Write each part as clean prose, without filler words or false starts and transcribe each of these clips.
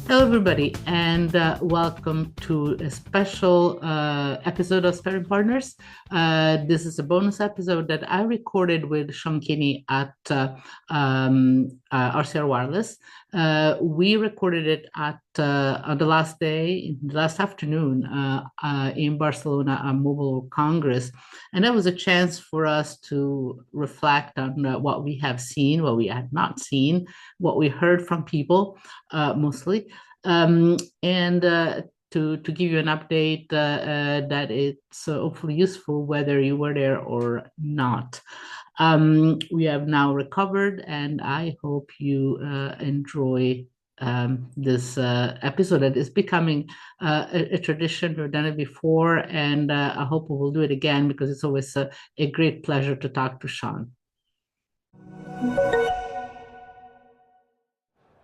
Hello, everybody, and welcome to a special episode of Sparring Partners. This is a bonus episode that I recorded with Sean Kinney at RCR Wireless. We recorded it on the last day, the last afternoon in Barcelona, a mobile congress. And that was a chance for us to reflect on what we have seen, what we have not seen, what we heard from people mostly. And to give you an update that it's hopefully useful whether you were there or not. We have now recovered, and I hope you enjoy this episode that is becoming a tradition. We've done it before, and I hope we will do it again because it's always a great pleasure to talk to Sean.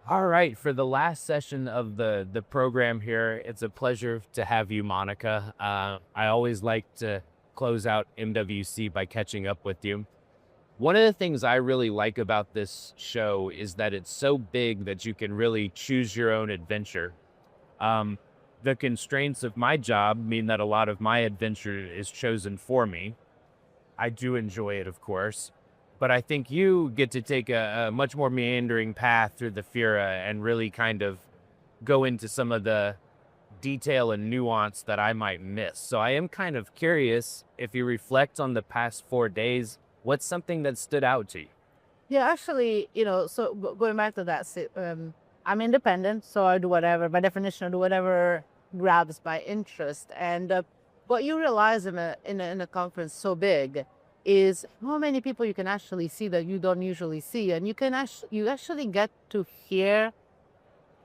All right, for the last session of the program here, it's a pleasure to have you, Monica. I always like to close out MWC by catching up with you. One of the things I really like about this show is that it's so big that you can really choose your own adventure. The constraints of my job mean that a lot of my adventure is chosen for me. I do enjoy it, of course. But I think you get to take a much more meandering path through the Fira and really kind of go into some of the detail and nuance that I might miss. So I am kind of curious, if you reflect on the past 4 days, what's something that stood out to you? Yeah, actually, so going back to that, I'm independent, so I do whatever, by definition, I do whatever grabs my interest. And what you realize in a conference so big is how many people you can actually see that you don't usually see, and you actually get to hear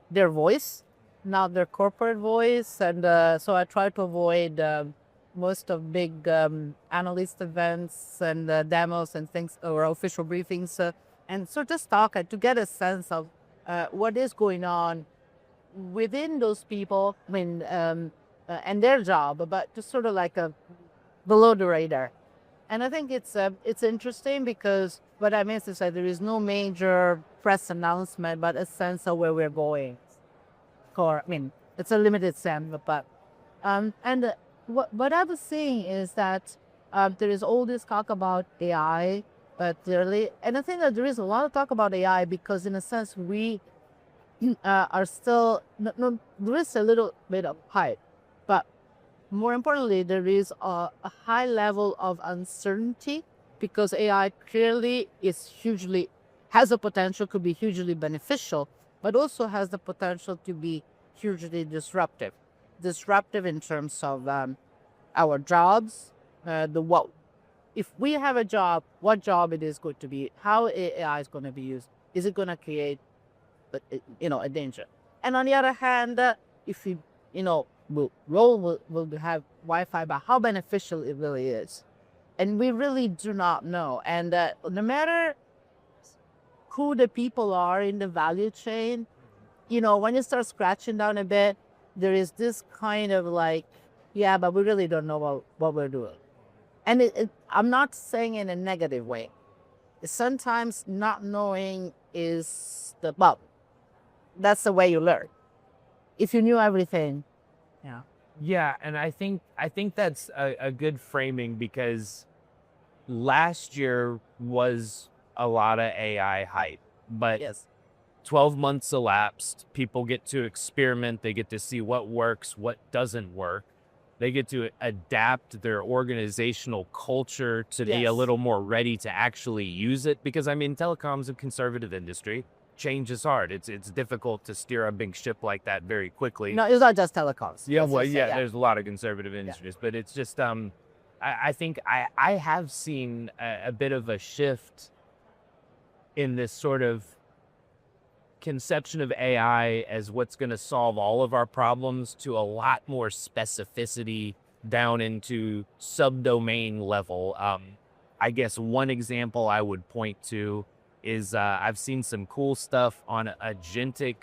their voice, not their corporate voice. And so I try to avoid most of big analyst events and demos and things, or official briefings, and so just talk to get a sense of what is going on within those people, and their job, but just sort of like a below the radar. And I think it's interesting because what I miss is that there is no major press announcement, but a sense of where we're going. It's a limited sense, but what I was saying is that there is all this talk about AI, clearly, and I think that there is a lot of talk about AI because, in a sense, we are still there is a little bit of hype, but more importantly, there is a high level of uncertainty because AI clearly has the potential to be hugely beneficial, but also has the potential to be hugely disruptive. Disruptive in terms of our jobs, if we have a job, what job it is going to be, how AI is going to be used, is it going to create, a danger? And on the other hand, if will have Wi-Fi, but how beneficial it really is. And we really do not know. And no matter who the people are in the value chain, when you start scratching down a bit, there is this kind of like, yeah, but we really don't know what we're doing. And I'm not saying in a negative way. Sometimes not knowing is that's the way you learn. If you knew everything, yeah. Yeah, and I think that's a good framing because last year was a lot of AI hype, but Yes. 12 months elapsed. People get to experiment. They get to see what works, what doesn't work. They get to adapt their organizational culture to be a Yes. little more ready to actually use it. Because telecom's a conservative industry. Change is hard. It's difficult to steer a big ship like that very quickly. No, it's not just telecoms. Yeah, Let's well, just say, yeah, there's a lot of conservative industries, but it's just I think I have seen a bit of a shift in this sort of conception of AI as what's going to solve all of our problems to a lot more specificity down into subdomain level. I guess one example I would point to is I've seen some cool stuff on agentic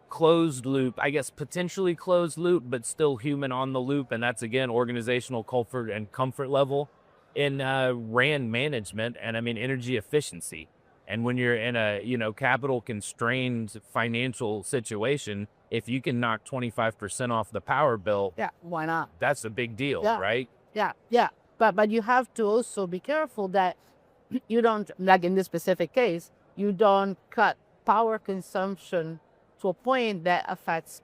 closed loop, I guess potentially closed loop, but still human on the loop. And that's, again, organizational comfort and comfort level in RAN management and energy efficiency. And when you're in a, capital constrained financial situation, if you can knock 25% off the power bill, Yeah, why not? that's a big deal, Yeah. right? Yeah. But you have to also be careful that you don't, like in this specific case, you don't cut power consumption to a point that affects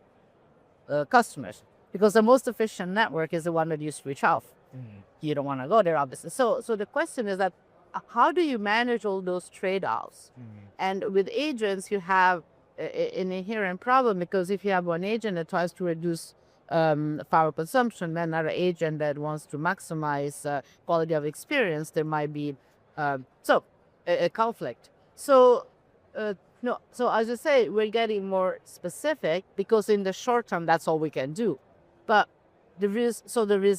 customers, because the most efficient network is the one that you switch off. You don't want to go there, obviously. So the question is that how do you manage all those trade-offs? And with agents, you have an inherent problem, because if you have one agent that tries to reduce power consumption, then another agent that wants to maximize quality of experience, there might be a conflict. So no, so as you say, we're getting more specific because in the short term, that's all we can do. But there is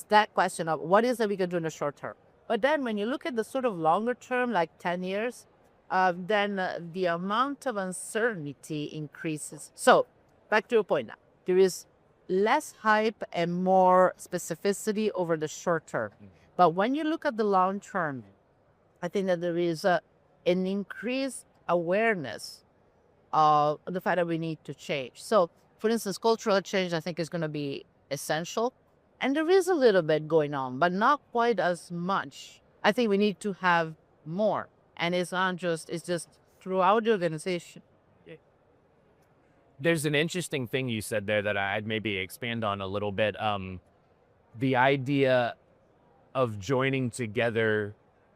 that question of what is that we can do in the short term. But then when you look at the sort of longer term, like 10 years, then the amount of uncertainty increases. So back to your point now, there is less hype and more specificity over the short term. But when you look at the long term, I think that there is an increased awareness of the fact that we need to change. So, for instance, cultural change, I think, is going to be essential. And there is a little bit going on, but not quite as much. I think we need to have more. And it's just throughout the organization. There's an interesting thing you said there that I'd maybe expand on a little bit. The idea of joining together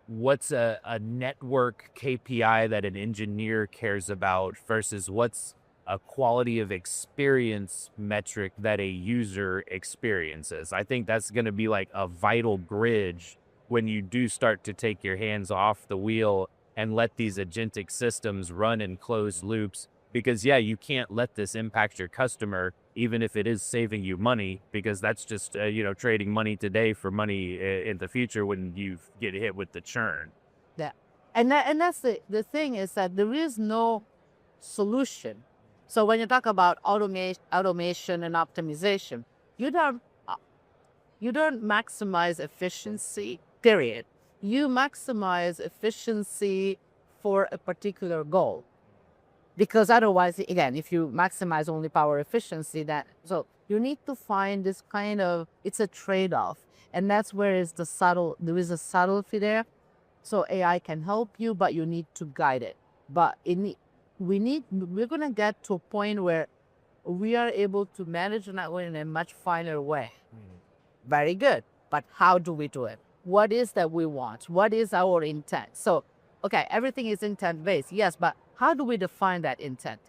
what's a network KPI that an engineer cares about versus what's a quality of experience metric that a user experiences. I think that's going to be like a vital bridge when you do start to take your hands off the wheel and let these agentic systems run in closed loops. Because yeah, you can't let this impact your customer, even if it is saving you money, because that's just trading money today for money in the future when you get hit with the churn. Yeah, and that's the thing is that there is no solution. So when you talk about automation and optimization, you don't maximize efficiency. Period. You maximize efficiency for a particular goal. Because otherwise, again, if you maximize only power efficiency, so you need to find this kind of, it's a trade-off. And that's where there is a subtlety there. So AI can help you, but you need to guide it. But we're going to get to a point where we are able to manage that in a much finer way. Very good. But how do we do it? What is that we want? What is our intent? So, okay, everything is intent-based, yes, but how do we define that intent?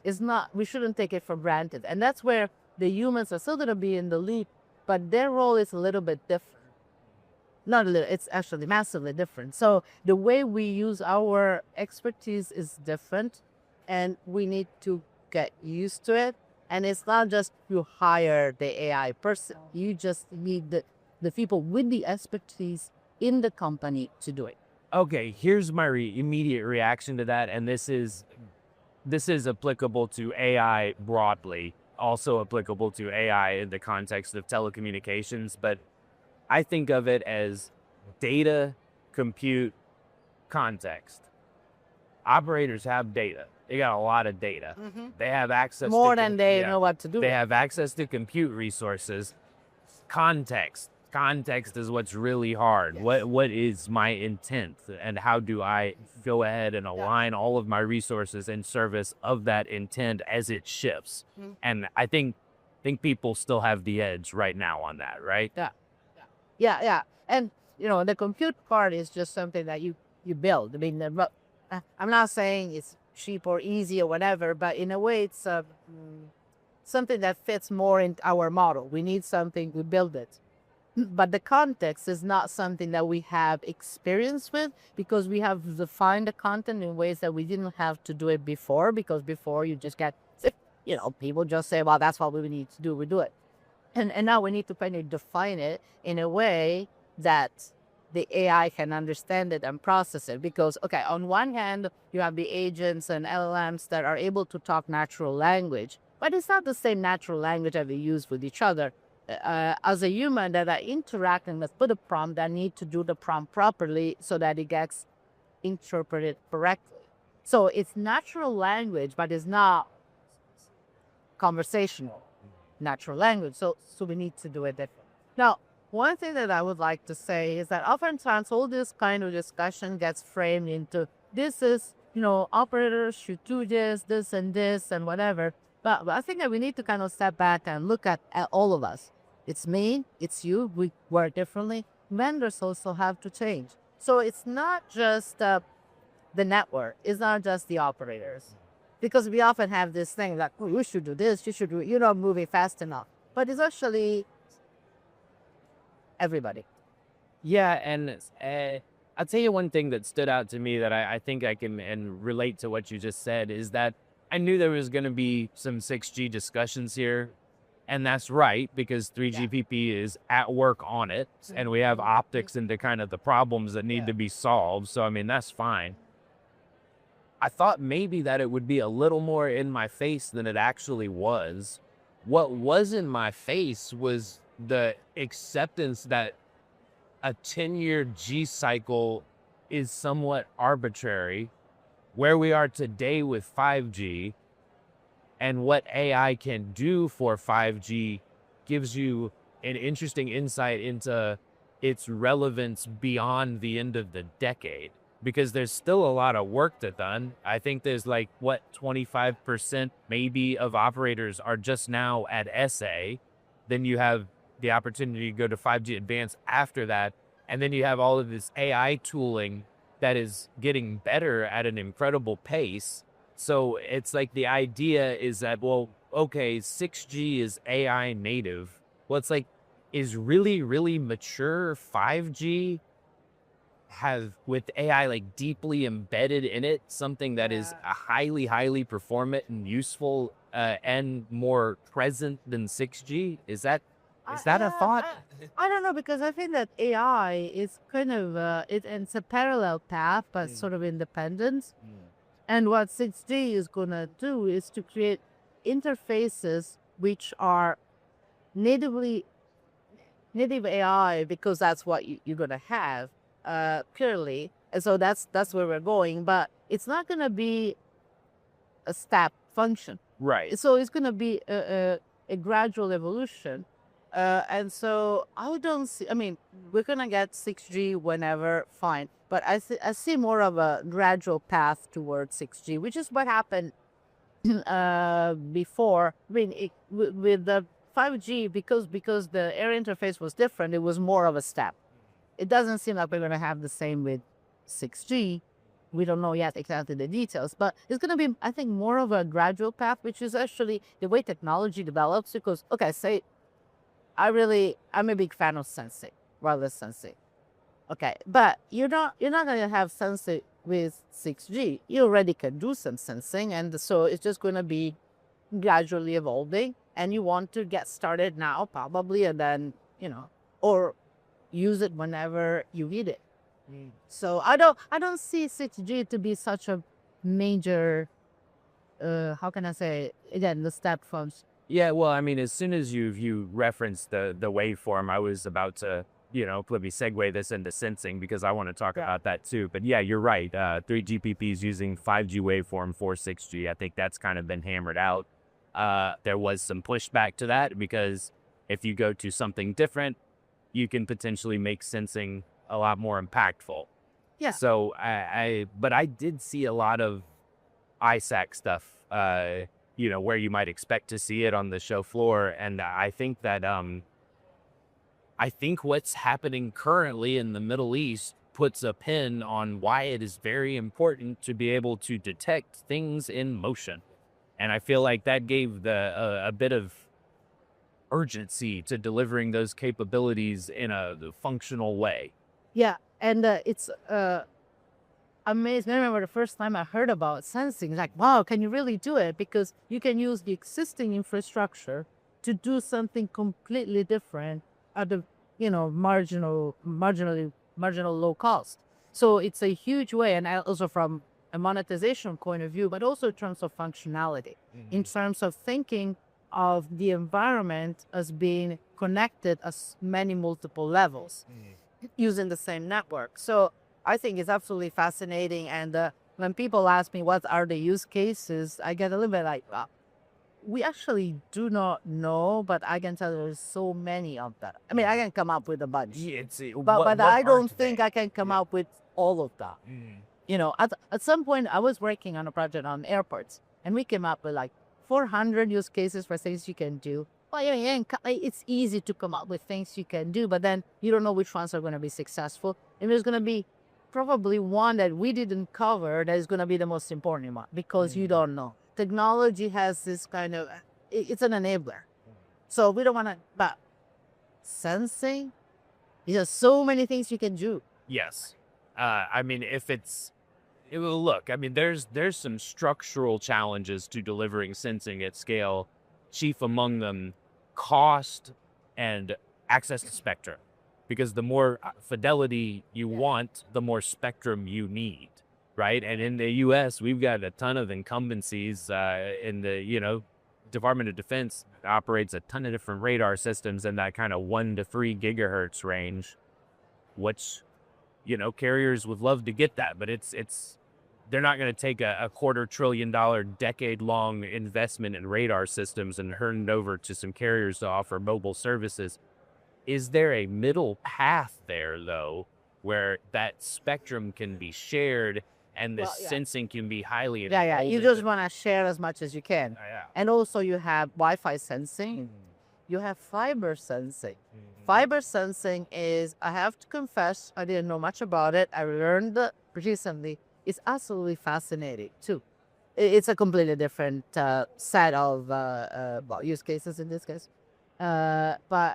We shouldn't take it for granted. And that's where the humans are still going to be in the lead, but their role is a little bit different. Not a little, it's actually massively different. So the way we use our expertise is different, and we need to get used to it. And it's not just you hire the AI person. You just need the people with the expertise in the company to do it. Okay, here's my immediate reaction to that, and this is applicable to AI broadly, also applicable to AI in the context of telecommunications, but I think of it as data, compute, context. Operators have data. They got a lot of data. They have access more than they know what to do. They have access to compute resources. Context is what's really hard. Yes. What is my intent, and how do I go ahead and align all of my resources in service of that intent as it shifts? And I think people still have the edge right now on that, right? Yeah. And the compute part is just something that you build. I mean, I'm not saying it's cheap or easy or whatever, but in a way it's something that fits more in our model. We need something, we build it. But the context is not something that we have experience with, because we have defined the content in ways that we didn't have to do it before, because before you just get, people just say, well, that's what we need to do, we do it. And now we need to kind of define it in a way that the AI can understand it and process it. Because, okay, on one hand, you have the agents and LLMs that are able to talk natural language, but it's not the same natural language that we use with each other. As a human that are interacting with a prompt, that need to do the prompt properly so that it gets interpreted correctly. So it's natural language, but it's not conversational. natural language. So we need to do it different. Now, one thing that I would like to say is that oftentimes all this kind of discussion gets framed into this is, operators should do this and whatever. But I think that we need to kind of step back and look at all of us. It's me, it's you, we work differently. Vendors also have to change. So it's not just the network, it's not just the operators. Because we often have this thing like, oh, you should do this, you should do, you're not moving fast enough. But it's actually everybody. Yeah, and I'll tell you one thing that stood out to me that I think I can and relate to what you just said is that I knew there was going to be some 6G discussions here. And that's right, because 3GPP is at work on it, and we have optics into kind of the problems that need to be solved. So, I mean, that's fine. I thought maybe that it would be a little more in my face than it actually was. What was in my face was the acceptance that a 10-year G cycle is somewhat arbitrary. Where we are today with 5G and what AI can do for 5G gives you an interesting insight into its relevance beyond the end of the decade, because there's still a lot of work to done. I think there's 25% maybe of operators are just now at SA. Then you have the opportunity to go to 5G advanced after that. And then you have all of this AI tooling that is getting better at an incredible pace. So it's like the idea is that, well, okay, 6G is AI native. Well, it's like, is really, really mature 5G have with AI deeply embedded in it, something that is a highly, highly performant and useful and more present than 6G? Is that a thought? I don't know, because I think that AI is kind of it's a parallel path, but sort of independent. And what 6G is going to do is to create interfaces which are native AI, because that's what you're going to have purely. And so that's where we're going. But it's not going to be a step function. Right. So it's going to be a gradual evolution. And so I don't see, I mean, we're going to get 6G whenever, fine. But I see more of a gradual path towards 6G, which is what happened before. I mean, with the 5G, because the air interface was different, it was more of a step. It doesn't seem like we're going to have the same with 6G. We don't know yet exactly the details, but it's going to be, I think, more of a gradual path, which is actually the way technology develops. Because, okay, say, I'm a big fan of sensing, wireless sensing. Okay, but you're not going to have sensing with 6G. You already can do some sensing, and so it's just going to be gradually evolving. And you want to get started now, probably, and then or use it whenever you need it. So I don't see 6G to be such a major. How can I say again, the step function? Yeah, well, I mean, as soon as you referenced the waveform, I was about to, let me segue this into sensing, because I want to talk about that too. But yeah, you're right. 3GPP is using 5G waveform for 6G. I think that's kind of been hammered out. There was some pushback to that, because if you go to something different, you can potentially make sensing a lot more impactful. Yeah. So but I did see a lot of ISAC stuff, where you might expect to see it on the show floor. And I think that, I think what's happening currently in the Middle East puts a pin on why it is very important to be able to detect things in motion. And I feel like that gave a bit of urgency to delivering those capabilities in a functional way. Yeah, and it's amazing. I remember the first time I heard about sensing, like, wow, can you really do it? Because you can use the existing infrastructure to do something completely different at the marginal low cost. So it's a huge way, and also from a monetization point of view, but also in terms of functionality, in terms of thinking of the environment as being connected as many multiple levels using the same network. So I think it's absolutely fascinating. And when people ask me what are the use cases, I get a little bit like, we actually do not know, but I can tell there's so many of that. I mean, I can come up with a bunch, Yeah, it's but I don't aren't think they? I can come Yeah. up with all of that. You know, at some point, I was working on a project on airports, and we came up with like 400 use cases for things you can do. Well, yeah, it's easy to come up with things you can do, but then you don't know which ones are going to be successful. And there's going to be probably one that we didn't cover that is going to be the most important one because you don't know. Technology has this kind of, it's an enabler. So we don't want to, but sensing, there's so many things you can do. Yes. I mean, if it's it will look, I mean, there's some structural challenges to delivering sensing at scale, chief among them cost and access to spectrum. Because the more fidelity you want, the more spectrum you need, right? And in the US, we've got a ton of incumbencies in the, Department of Defense operates a ton of different radar systems in that kind of 1 to 3 gigahertz range, which carriers would love to get that, but it's they're not going to take a $250 billion decade-long investment in radar systems and turn it over to some carriers to offer mobile services. Is there a middle path there, though, where that spectrum can be shared and the Well, yeah. sensing can be highly Yeah. You enrolled just want to share as much as you can. Yeah. And also you have Wi-Fi sensing. You have fiber sensing. Fiber sensing is, I have to confess, I didn't know much about it. I learned recently. It's absolutely fascinating too. It's a completely different set of use cases in this case. But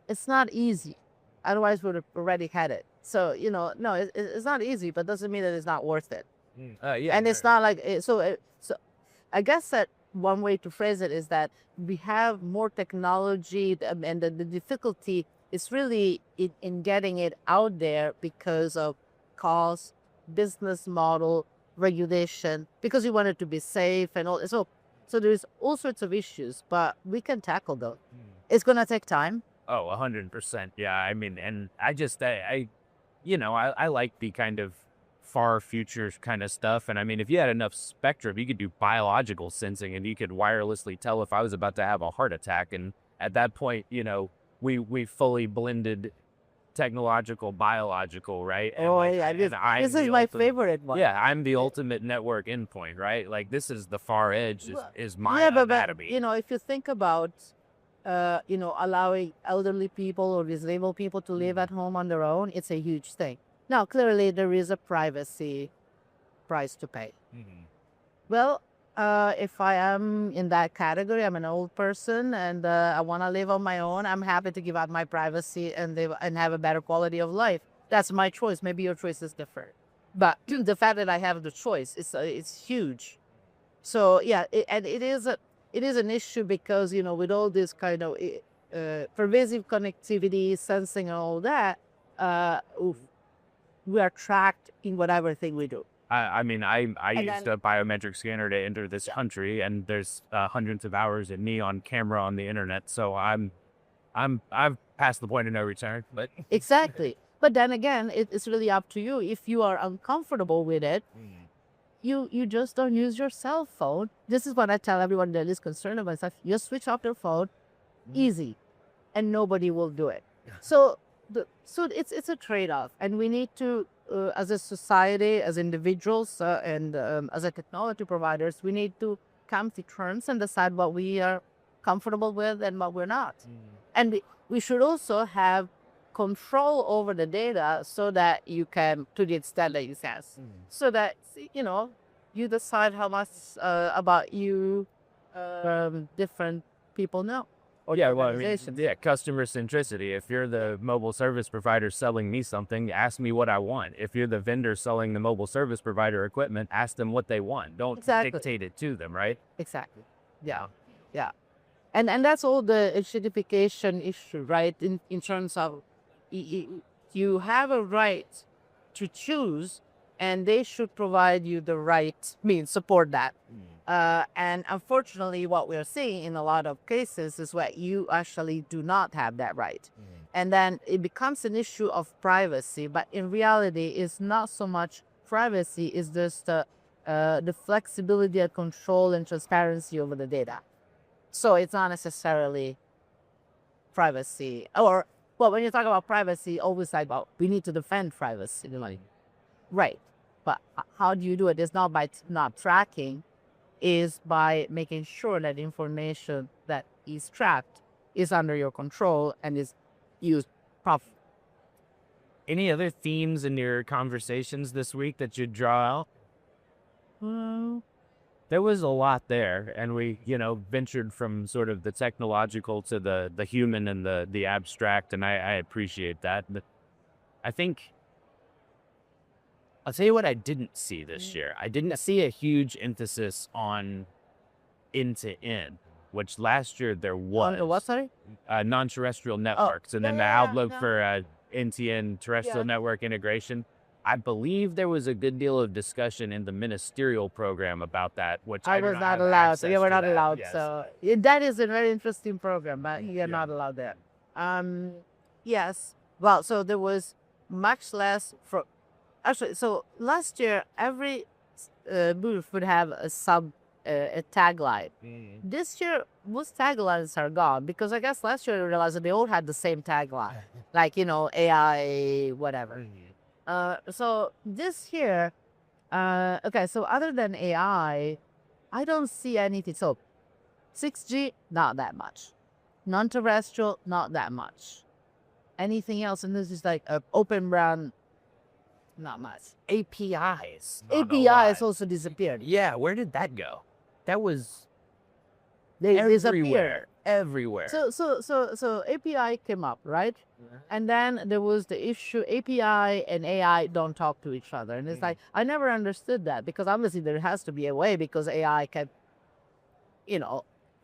it's not easy. Otherwise, we would have already had it. So, no, it's not easy, but doesn't mean that it's not worth it. Yeah. And it's not like, so I guess that one way to phrase it is that we have more technology and the difficulty is really in getting it out there because of cost, business model, regulation, because we want it to be safe and all. So there's all sorts of issues, but we can tackle them. It's going to take time. Oh, 100%. Yeah. I mean, and I just, I like the kind of far future kind of stuff. And I mean, if you had enough spectrum, you could do biological sensing and you could wirelessly tell if I was about to have a heart attack. And at that point, we fully blended technological, biological, right? And this is my favorite one. Yeah, I'm the ultimate network endpoint, right? Like this is the far edge is my anatomy. But if you think about allowing elderly people or disabled people to live at home on their own, it's a huge thing. Now, clearly, there is a privacy price to pay. Well, if I am in that category, I'm an old person and I want to live on my own, I'm happy to give up my privacy and have a better quality of life. That's my choice. Maybe your choice is different. But the fact that I have the choice, it's huge. So, yeah, it is an issue because, with all this kind of pervasive connectivity, sensing and all that, we are tracked in whatever thing we do. I mean, I used a biometric scanner to enter this country, and there's hundreds of hours of me on camera on the internet. So I've passed the point of no return. But exactly. But then again, it's really up to you. If you are uncomfortable with it, you just don't use your cell phone. This is what I tell everyone that is concerned about stuff. Just switch off their phone, easy, and nobody will do it. So it's a trade-off, and we need to, as a society, as individuals, and as a technology providers, we need to come to terms and decide what we are comfortable with and what we're not. And we should also have control over the data so that you can, to the extent that you can, so that you decide how much about you different people know. Yeah, well, I mean, customer centricity. If you're the mobile service provider selling me something, ask me what I want. If you're the vendor selling the mobile service provider equipment, ask them what they want. Don't dictate it to them, right? Exactly. Yeah. And that's all the certification issue, right? In terms of you have a right to choose, and they should provide you the right support that. And unfortunately, what we're seeing in a lot of cases is where you actually do not have that right. And then it becomes an issue of privacy, but in reality, it's not so much privacy, it's just the flexibility and control and transparency over the data. So it's not necessarily privacy, or well, when you talk about privacy, always like, well, we need to defend privacy, right? But how do you do it? It's not by not tracking, is by making sure that information that is tracked is under your control and is used properly. Any other themes in your conversations this week that you'd draw out? There was a lot there, and we, ventured from sort of the technological to the human and the abstract, and I appreciate that. But I think I'll tell you what I didn't see this year. I didn't see a huge emphasis on end-to-end, which last year there was. What, sorry? Non-terrestrial networks, and then the outlook for end-to-end terrestrial Yeah. network integration. I believe there was a good deal of discussion in the ministerial program about that, which I was do not have allowed. access We were to not that. allowed. Yes. So that is a very interesting program, but you're not allowed there. Yes. Well, so there was much less for. Actually, so last year every booth would have a tagline. This year most taglines are gone because I guess last year I realized that they all had the same tagline, like AI whatever. So this year, okay, so other than AI, I don't see anything. So 6G, not that much. Non-terrestrial, not that much. Anything else? And this is like open RAN, not much. APIs. not a APIs lot. also disappeared. Yeah, where did that go? That was They everywhere. disappeared. Everywhere. So API came up, right? And then there was the issue API and AI don't talk to each other. And it's like, I never understood that because obviously there has to be a way because AI can,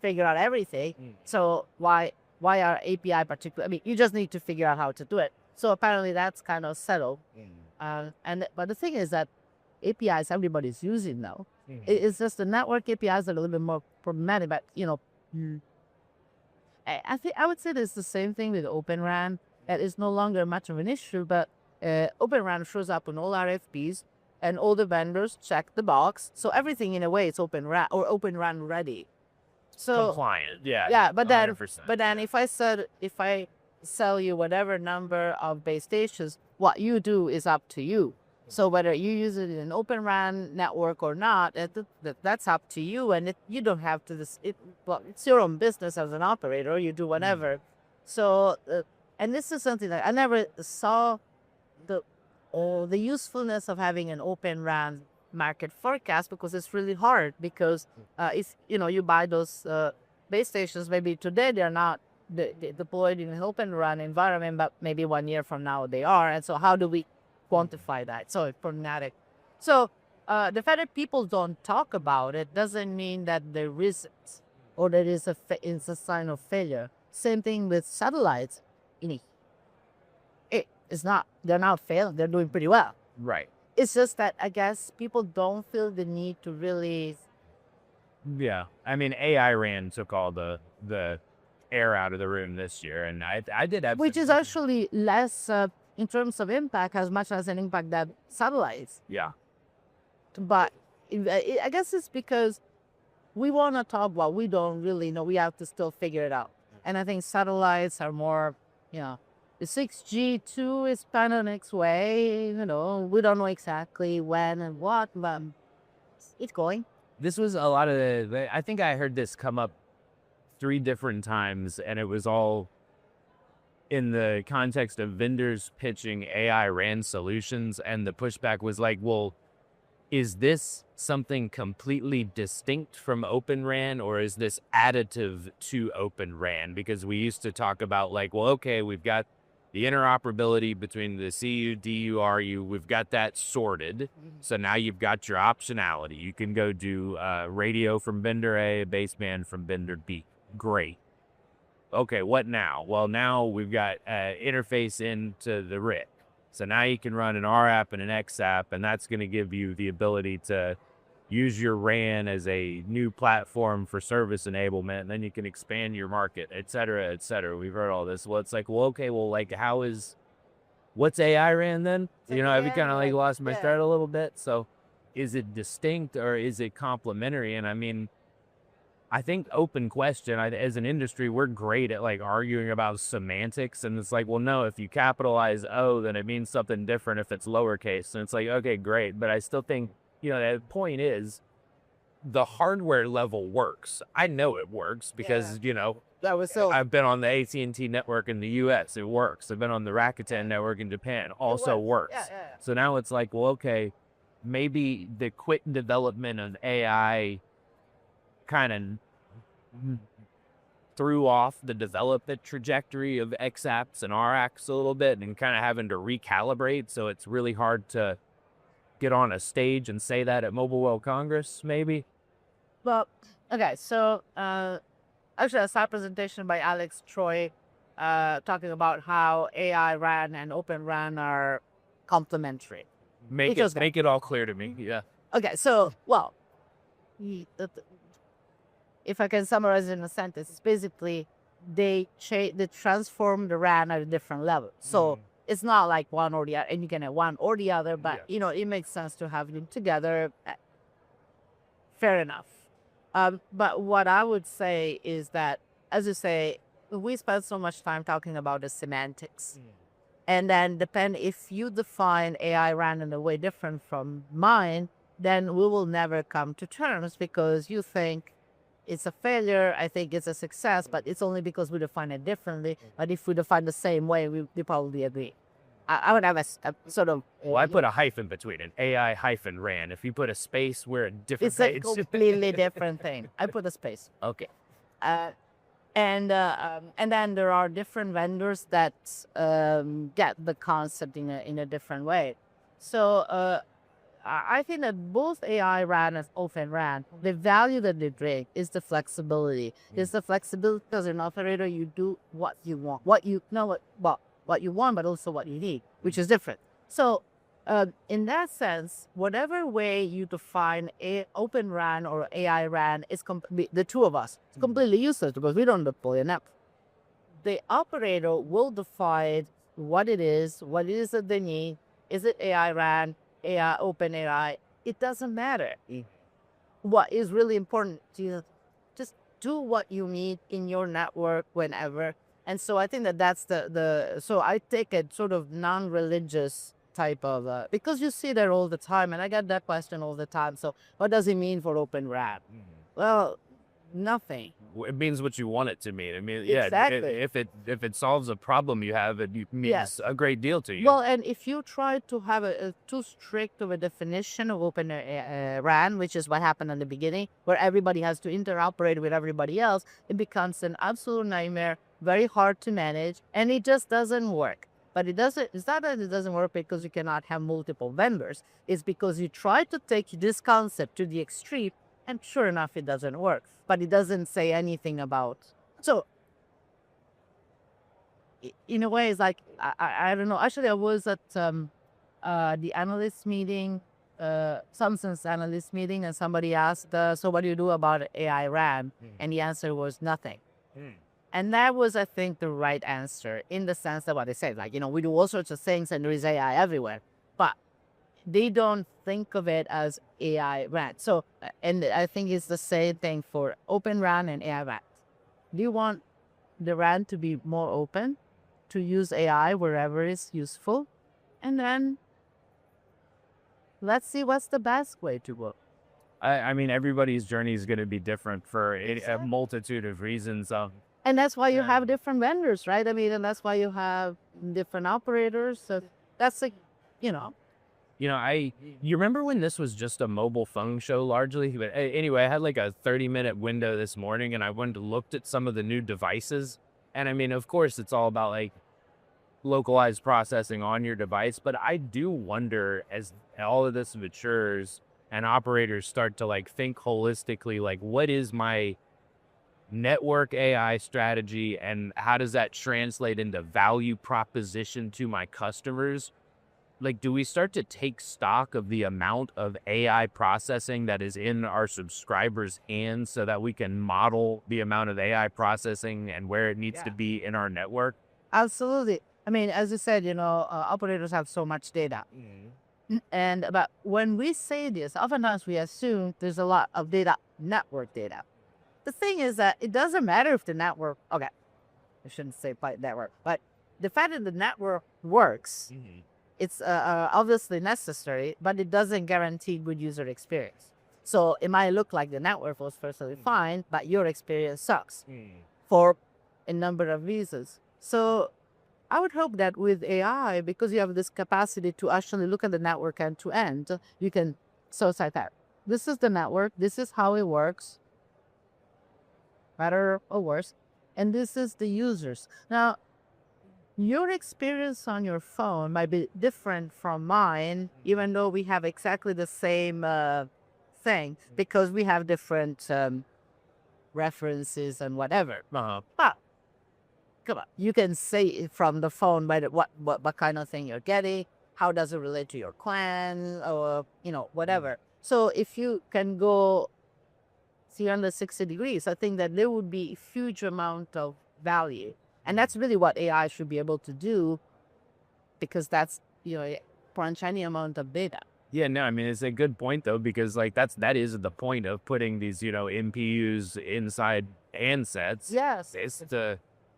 figure out everything. So why are API particular? I mean, you just need to figure out how to do it. So apparently that's kind of settled. But the thing is that APIs everybody's using now. It's just the network APIs are a little bit more problematic, but I think I would say it's the same thing with Open RAN. That is no longer much of an issue, but Open RAN shows up on all RFPs, and all the vendors check the box. So everything in a way is Open RAN or Open RAN ready. So compliant. Yeah. yeah, but then 100%. if I sell you whatever number of base stations, what you do is up to you. So whether you use it in an Open RAN network or not, that's up to you, and you don't have to. It's your own business as an operator. You do whatever. So, and this is something that I never saw the usefulness of having an Open RAN market forecast because it's really hard because if you buy those base stations, maybe today they're not deployed in an Open RAN environment, but maybe 1 year from now they are. And so how do we quantify that? So it's problematic. So the fact that people don't talk about it doesn't mean that there isn't, or there is it's a sign of failure. Same thing with satellites. It's not. They're not failing. They're doing pretty well. Right. It's just that I guess people don't feel the need to really. Yeah. I mean, AI RAN took all the air out of the room this year, and I did have Which is actually less in terms of impact as much as an impact that satellites. Yeah. But I guess it's because we want to talk about we don't really know. We have to still figure it out. And I think satellites are more, the 6G too is kind of next way. We don't know exactly when and what, but it's going. This was a lot of I think I heard this come up 3 different times, and it was all in the context of vendors pitching AI RAN solutions, and the pushback was like, well, is this something completely distinct from Open RAN, or is this additive to Open RAN? Because we used to talk about like, well, okay, we've got the interoperability between the CU, DU, RU, we've got that sorted. So now you've got your optionality. You can go do radio from vendor A, baseband from vendor B. Great. Okay, what now? Well, now we've got interface into the RIC. So now you can run an R app and an X app, and that's going to give you the ability to use your RAN as a new platform for service enablement, and then you can expand your market, et cetera, et cetera. We've heard all this. Well, it's like, well, okay, well, like, what's AI RAN then? I've kind of like lost my thread a little bit. So is it distinct or is it complementary? And I mean, I think open question, as an industry, we're great at like arguing about semantics. And it's like, well, no, if you capitalize O, then it means something different if it's lowercase. And it's like, okay, great. But I still think, the point is the hardware level works. I know it works because, That was so. I've been on the AT&T network in the US. It works. I've been on the Rakuten network in Japan. Also works. Yeah. So now it's like, well, okay, maybe the quick development of AI kind of threw off the development trajectory of XApps and RAcks a little bit and kind of having to recalibrate. So it's really hard to get on a stage and say that at Mobile World Congress, maybe. Well, okay, so actually a side presentation by Alex Troy talking about how AI RAN and Open RAN are complementary. Make it all clear to me. Yeah. Okay, so, well, if I can summarize it in a sentence, it's basically they transform the RAN at a different level. So it's not like one or the other, and you can have one or the other, but it makes sense to have them together. Fair enough. But what I would say is that, as you say, we spend so much time talking about the semantics. And then if you define AI RAN in a way different from mine, then we will never come to terms because you think it's a failure, I think it's a success, but it's only because we define it differently. But if we define the same way, we probably agree. I would have a sort of... Well, I put a hyphen between it, AI hyphen RAN. If you put a space, we're a different It's a completely different thing. I put a space. Okay. And then there are different vendors that get the concept in a different way. So I think that both AI RAN and Open RAN, the value that they bring is the flexibility. It's the flexibility as an operator, you do what you want, what you want, but also what you need, which is different. So in that sense, whatever way you define Open RAN or AI RAN, is the two of us, it's completely useless because we don't deploy an app. The operator will define what it is that they need. Is it AI RAN, AI, Open AI? It doesn't matter. What is really important to you, just do what you need in your network whenever. And so I think that's so I take a sort of non-religious type of, because you see that all the time, and I get that question all the time. So what does it mean for Open RAN? Well, nothing. It means what you want it to mean. I mean, Exactly. if it solves a problem you have, it means a great deal to you. Well, and if you try to have a too strict of a definition of Open RAN, which is what happened in the beginning, where everybody has to interoperate with everybody else, it becomes an absolute nightmare, very hard to manage, and it just doesn't work. But it's not that it doesn't work because you cannot have multiple vendors. It's because you try to take this concept to the extreme, and sure enough, it doesn't work. But it doesn't say anything about. So, in a way, it's like, I don't know. Actually, I was at the analyst meeting, Samsung's analyst meeting, and somebody asked, so what do you do about AI RAN? And the answer was nothing. And that was, I think, the right answer in the sense that what they said, like, we do all sorts of things and there is AI everywhere. But they don't think of it as AI RAN. So, and I think it's the same thing for Open RAN and AI RAN. Do you want the RAN to be more open, to use AI wherever it's useful? And then let's see what's the best way to work. I mean, everybody's journey is going to be different for a multitude of reasons. And that's why you have different vendors, right? I mean, and that's why you have different operators. So that's like, you remember when this was just a mobile phone show largely? But anyway, I had like a 30-minute window this morning and I went and looked at some of the new devices. And I mean, of course, it's all about like localized processing on your device. But I do wonder, as all of this matures and operators start to like think holistically, like what is my network AI strategy and how does that translate into value proposition to my customers? Like, do we start to take stock of the amount of AI processing that is in our subscribers' hands so that we can model the amount of AI processing and where it needs to be in our network? Absolutely. I mean, as you said, operators have so much data. But when we say this, oftentimes we assume there's a lot of data, network data. The thing is that it doesn't matter if the network, okay, I shouldn't say by network, but the fact that the network works, it's obviously necessary, but it doesn't guarantee good user experience. So it might look like the network was perfectly fine, but your experience sucks for a number of reasons. So I would hope that with AI, because you have this capacity to actually look at the network end to end, you can it's like that. This is the network. This is how it works, better or worse. And this is the users. Now, your experience on your phone might be different from mine, even though we have exactly the same thing, because we have different references and whatever. But come on, you can say it from the phone by what kind of thing you're getting, how does it relate to your clan, or whatever. So if you can go 360 degrees, I think that there would be a huge amount of value. And that's really what AI should be able to do, because that's, crunch any amount of data. Yeah, no, I mean, it's a good point though, because like that is the point of putting these, MPUs inside handsets. Yes.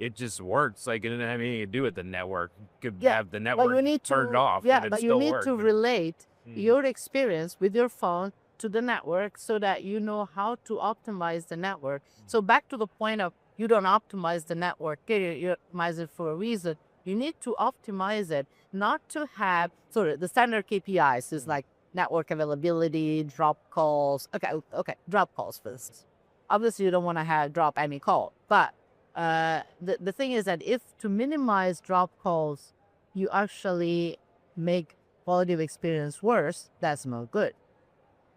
It just works. Like it doesn't have anything to do with the network. You could Yeah, have the network turned off. Yeah, and it but you still need work. to relate your experience with your phone to the network so that you know how to optimize the network. So back to the point of you don't optimize the network, you optimize it for a reason. You need to optimize it, not to have the standard KPIs is like network availability, drop calls. Okay, drop calls for instance. Obviously, you don't want to have drop any call, but the thing is that if to minimize drop calls, you actually make quality of experience worse, that's not good.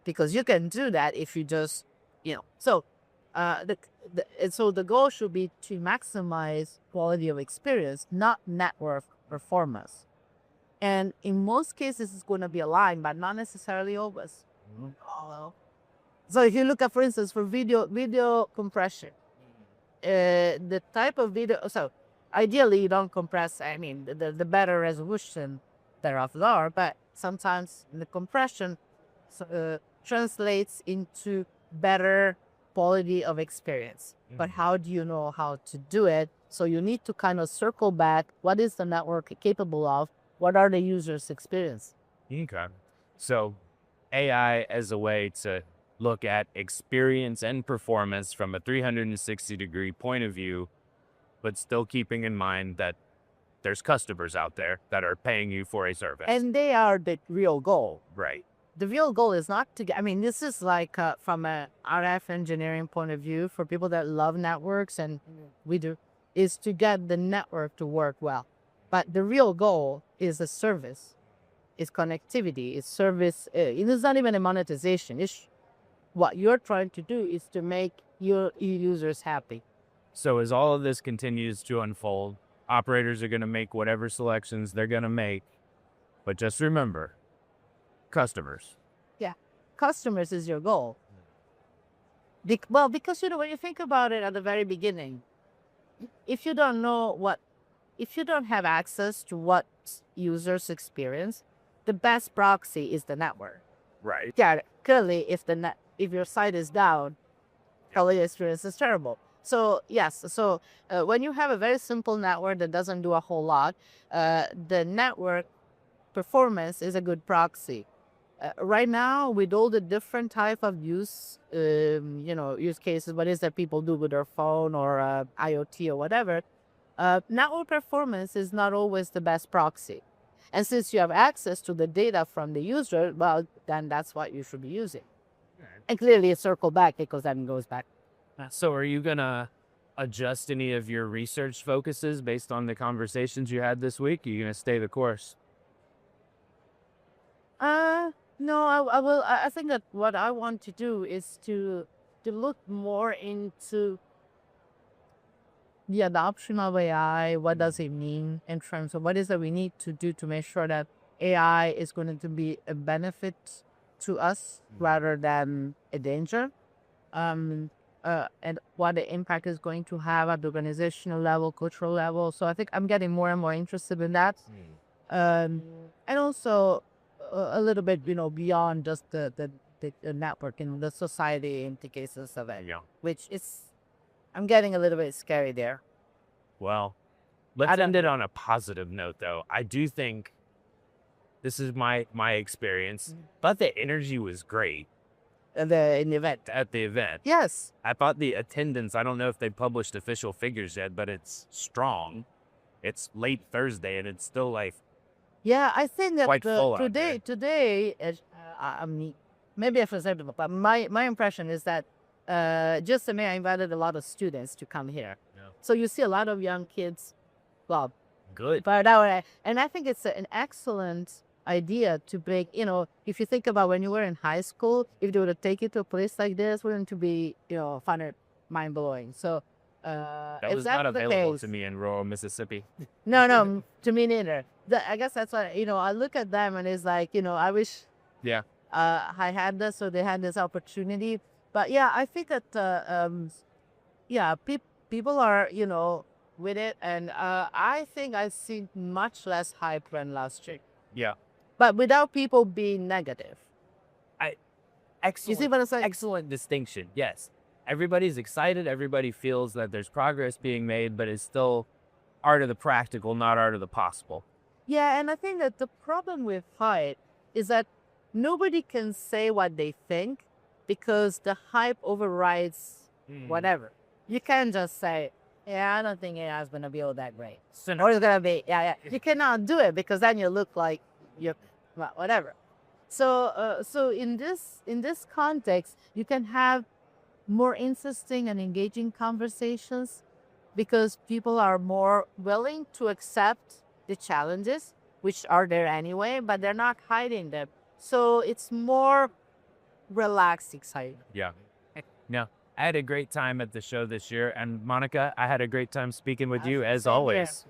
Because you can do that if you just, So, so the goal should be to maximize quality of experience, not network performance. And in most cases, it's going to be aligned, but not necessarily always. So if you look at, for instance, for video compression, the type of video, so ideally you don't compress, I mean, the better resolution thereof are, but sometimes the compression translates into better quality of experience. But how do you know how to do it? So you need to kind of circle back. What is the network capable of? What are the users' experience? Okay. So AI as a way to look at experience and performance from a 360-degree point of view, but still keeping in mind that there's customers out there that are paying you for a service. And they are the real goal. Right. The real goal is not to get, I mean, this is like from a RF engineering point of view, for people that love networks, and we do, is to get the network to work well. But the real goal is a service, is connectivity, is service. It is not even a monetization. It's what you're trying to do is to make your users happy. So as all of this continues to unfold, operators are going to make whatever selections they're going to make. But just remember, customers. Yeah, customers is your goal. Well, because when you think about it at the very beginning, if you don't have access to what users experience, the best proxy is the network. Right. Yeah, clearly, if your site is down, quality experience is terrible. So yes, when you have a very simple network that doesn't do a whole lot, the network performance is a good proxy. Right now, with all the different type of use cases, what is that people do with their phone or IoT or whatever, network performance is not always the best proxy. And since you have access to the data from the user, well, then that's what you should be using. And clearly, circle back because then it goes back. So are you going to adjust any of your research focuses based on the conversations you had this week? Are you going to stay the course? No, I will. I think that what I want to do is to look more into the adoption of AI. What does it mean in terms of what is that we need to do to make sure that AI is going to be a benefit to us rather than a danger, and what the impact is going to have at the organizational level, cultural level. So I think I'm getting more and more interested in that. And also, a little bit, beyond just the network and the society implications of it, Yeah. which is, I'm getting a little bit scary there. Well, I let's don't end it on a positive note, though. I do think this is my experience, but the energy was great in the event. at the event. Yes. I thought the attendance, I don't know if they published official figures yet, but it's strong. It's late Thursday and it's still like, Yeah, I think that Quite full out there. today, I mean, maybe I was able, but my impression is that just the mayor invited a lot of students to come here. Yeah. So you see a lot of young kids, well, good. but that way, and I think it's an excellent idea to bring, if you think about when you were in high school, if they were to take you to a place like this, wouldn't to be, fun or mind blowing. So That if was that's not the available case, to me in rural Mississippi. no, to me neither. I guess that's what, I look at them and it's like, I wish Yeah. I had this, so they had this opportunity. But yeah, I think that, yeah, people are, with it. And I think I've seen much less hype than last year, Yeah. but without people being negative. Excellent. You see what I'm saying? Excellent distinction. Yes. Everybody's excited. Everybody feels that there's progress being made, but it's still art of the practical, not art of the possible. Yeah, and I think that the problem with hype is that nobody can say what they think because the hype overrides whatever. You can't just say, yeah, I don't think AI is going to be all that great. Or it's going to be, yeah. You cannot do it because then you look like you're, well, whatever. So in this context, you can have more interesting and engaging conversations because people are more willing to accept the challenges, which are there anyway, but they're not hiding them. So it's more relaxed, exciting. Yeah. No, I had a great time at the show this year. And Monica, I had a great time speaking with you as Same here. always.